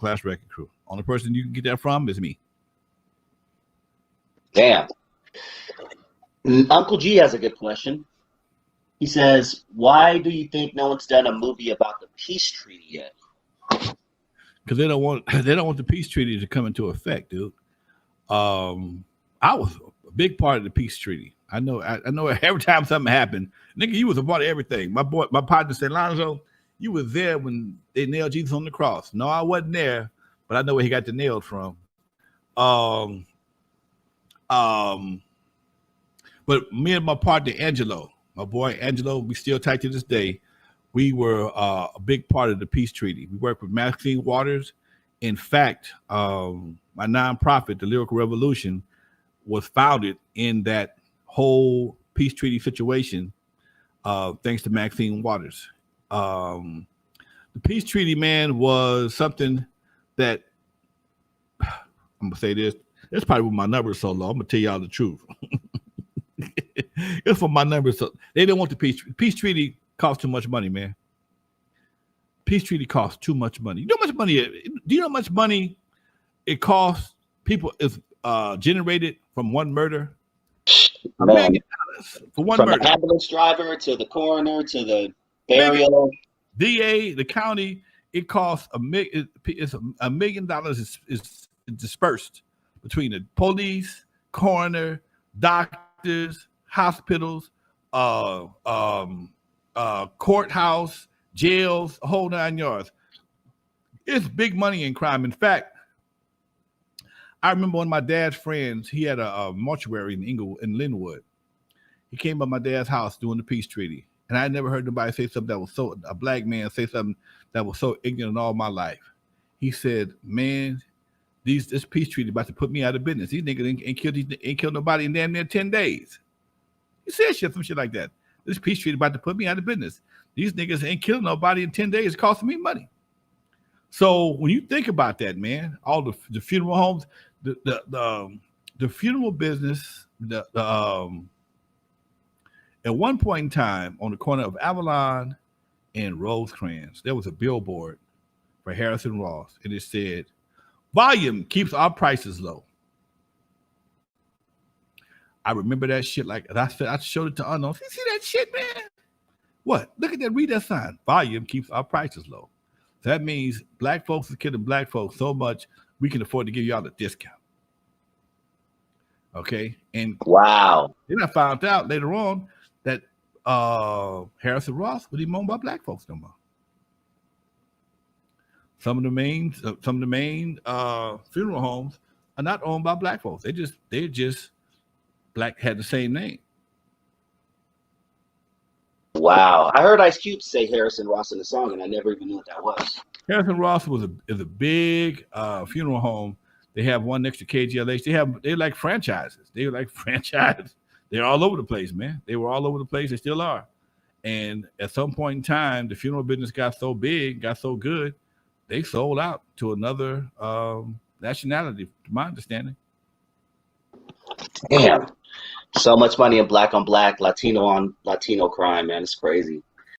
Class Wrecking Crew. Only person you can get that from is me. Damn. Uncle G has a good question. He says, why do you think no one's done a movie about the peace treaty yet? Because they don't want the peace treaty to come into effect, dude. I was a big part of the peace treaty. I know every time something happened, nigga, you was a part of everything. My partner said, Lonzo, you was there when they nailed Jesus on the cross. No, I wasn't there, but I know where he got the nails from. But me and my partner Angelo, my boy Angelo, we still tight to this day. We were a big part of the peace treaty. We worked with Maxine Waters. In fact, my nonprofit, the Lyrical Revolution, was founded in that whole peace treaty situation, thanks to Maxine Waters. The peace treaty, man, was something that I'm gonna say this. That's probably why my number is so low. I'm gonna tell y'all the truth. It's for my numbers. So they didn't want the peace treaty. Peace treaty costs too much money, man. Peace treaty costs too much money. You know how much money? Do you know how much money it costs people is generated from one murder? $1 million for one murder. From the ambulance driver to the coroner to the burial. DA, the county, it costs $1 million is dispersed between the police, coroner, doctors, hospitals, courthouse, jails, a whole 9 yards. It's big money in crime. In fact, I remember one of my dad's friends, he had a mortuary in Linwood. He came by my dad's house doing the peace treaty. And I never heard nobody say something that was a black man say something that was so ignorant all my life. He said, man, this peace treaty about to put me out of business. These niggas ain't killed nobody in damn near 10 days. He said some shit like that. This peace treaty about to put me out of business. These niggas ain't killing nobody in 10 days. It's costing me money. So when you think about that, man, all the funeral homes, the funeral business, at one point in time on the corner of Avalon and Rosecrans, there was a billboard for Harrison Ross, and it said, "Volume keeps our prices low." I remember that shit like I said. I showed it to unknowns. You see that shit, man? What? Look at that. Read that sign. Volume keeps our prices low. So that means black folks are killing black folks so much we can afford to give y'all a discount. Okay, and wow. Then I found out later on that Harrison Ross wasn't even owned by black folks no more. Some of the main funeral homes are not owned by black folks. They're just black, had the same name. Wow, I heard Ice Cube say Harrison Ross in the song, and I never even knew what that was. Harrison Ross is a big funeral home. They have one next to KGLH. They're like franchises. They're like franchises. They're all over the place, man. They were all over the place. They still are. And at some point in time, the funeral business got so big, got so good, they sold out to another nationality, to my understanding. Damn. So much money in black on black, Latino on Latino crime, man. It's crazy.